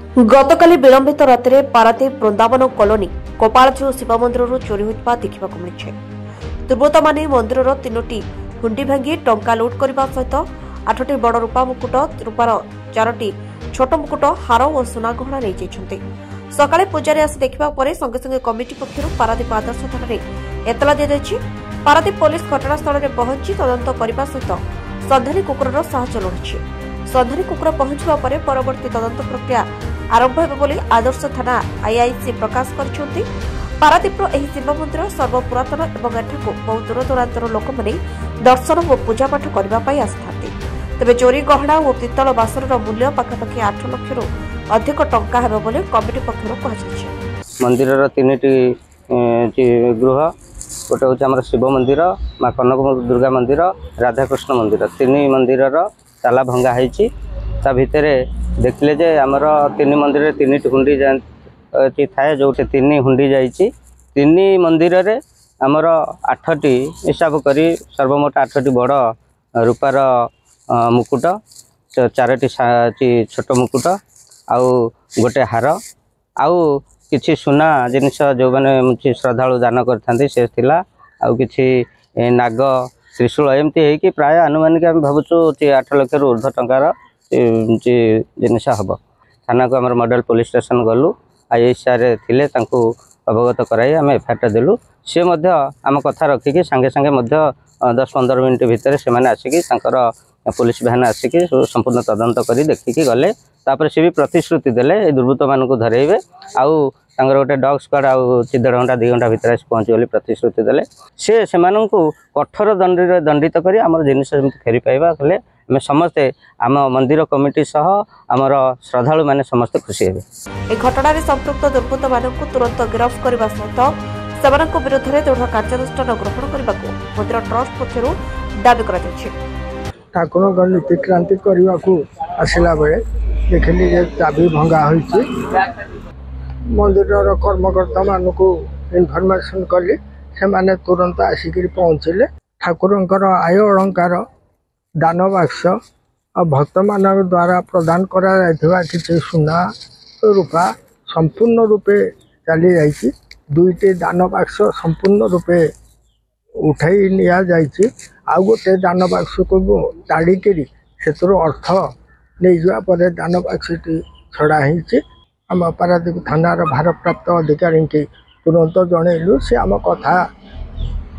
गतकाली विलंबित राति पारादीप वृंदावन कॉलोनी गोपालजू शिव मंदिर चोरी होता देखा मिली। दुर्बृत्त माने मंदिर तीनोटी हुंडी भांगी टंका लुट करने सहित 8टी बड़ रूपा मुकुट रूपार 4टी छोट मुकुट हार और सुना गहना नहीं जाइछन्ते। सकाळे पूजारी आसी देखिबा परे संगे संगे कमिटी पक्षरु पारादीप आदर्श थाना एतला दिया जायछि। पारादीप पुलिस घटनास्थल में पहुंची तदंत करने सहित सन्धानी कुकुरर साहाय्य लोड़िछि। सन्धानी कुकुर पहुंचवा परे परवर्ती तदंत प्रक्रिया आरंभ हेबो बोली आदर्श थाना आईआईसी प्रकाश करछन्ति। पारादीपर एही शिव मंदिर सर्वपुरातन एवं एठाकु बहु दूर दूरांतर लोक माने दर्शन और पूजापाठ करबा पई आस्थाति। तेबे चोरी गहना और पित्तल बासनर मूल्य पाखापाखि 8 लाख अधिक टंका हेबो बोली कमिटी पक्षरु कहछि। मंदिरर तीनटी गृह गोटे हूँ आम शिव मंदिर, माँ कनक दुर्गा मंदिर, राधाकृष्ण मंदिर, तीन मंदिर ताला भंगा होती। भितर देखिले जे आमर तीन मंदिर तीन हुंडी थाए जो तीन हुंडी जाइए। तीन मंदिर रे आमर 8टी हिसाब करी सर्वमोट 8टी बड़ रूपार मुकुट, 4टी छोट मुकुट, आउ गोटे हार, आउ किछि सुना जिनिस जो मैंने श्रद्धालु दान करते से आउ किछि नाग त्रिशूल एमती है प्राय आनुमानिक आम भावुँ 8 लाख ऊर्ध टंकार जिनिस हम। थाना को आम मॉडल पुलिस स्टेशन गलु, आईएसआर थिले तांको अवगत कराई आम एफआईआर देलु। सी आम कथा रखिकी सांगे सांगे 10-15 मिनट भितर से आसिकी पुलिस भ्यान आसिकी संपूर्ण तदंत करी देखिकी गले। तापर सी भी प्रतिश्रुति देले दुर्बृत्त मानक धरेबे, आउ तांगर गोटे डॉग स्क्वाड आउ 1.5 घंटा 2 घंटा भितर पहुँची बोली प्रतिश्रुति देले। से कठोर दंडित करी आमर जिनिस फेरी पाइबा कले आम समस्ते आम मंदिर कमिटी सह आमर श्रद्धालु माने समस्ते खुशी हेबे। ए घटना रे संपृक्त दुर्बृत्त मानक तुरंत गिरफ्त करबा सहित सेमानक विरुद्ध रे दृढ़ कार्यानुष्ठान ग्रहण करबाको मंदिर ट्रस्ट पक्षरु दाबी करा जायछि। ठाकुर नीति क्रांति करने को आसला बेले देखिली जे चाबी भंगा होइछि। मंदिर कर्मकर्ता मानक इनफर्मेशन कली से माने तुरंत आसिक पहुँचले। ठाकुर आय अलंकार दान बाक्स और भक्त मान द्वारा प्रदान करा किसी सुना रूपा संपूर्ण रूपे चली जाइछि। 2टी दान बाक्स संपूर्ण रूपे उठाई निया जाइछि। आउ गोटे दान बाक्स को ताड़िकी से अर्थ नहीं जा पर दान बाक्सटी छड़ा होती। आम पारादीप थानार भारप्राप्त अधिकारी की तुरंत जनइलु। से आम कथा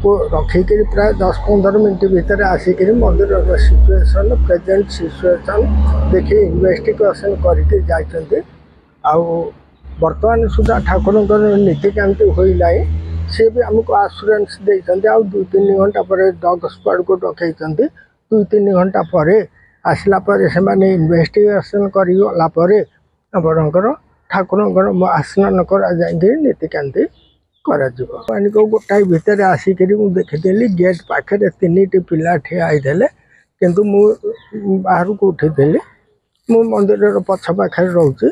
को रखिक प्राय 10-15 मिनट भितर आसिक मंदिर सिचुएसन प्रेजेंट सिचुएसन देखी इन्वेस्टिगेशन करके जाइछन्ते। आउ वर्तमान सुधा ठाकुर नीतिकांति होना सी भी आमको आश्योरेंस देते। आ 2-3 घंटा पर डॉग स्क्वाड को डकई 2-3 घंटा पर आसला से माने इन्वेस्टिगेशन करपर आपणकर ठाकुर स्नान कर नीतिकांति कर गोटाए भितर आसिक देखीदेली गेट पाखे 3टी पिला ठिया होते किंतु बाहर को उठी मु मंदिर पछ पाखे रोचे।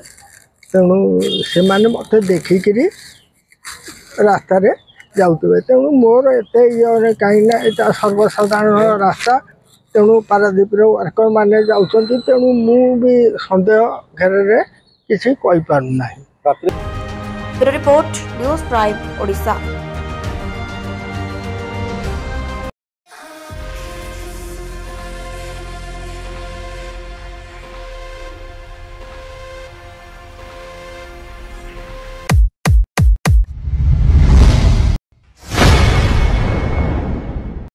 तेणु से मत देखिक रास्तार जाऊे। तेणु मोर एत कहीं यहाँ सर्वसाधारण रास्ता। तेणु पारादीप वर्कर मैंने जाऊँच। तेणु मु भी सन्देह घेर किसी कही पारना। Report news prime Odisha.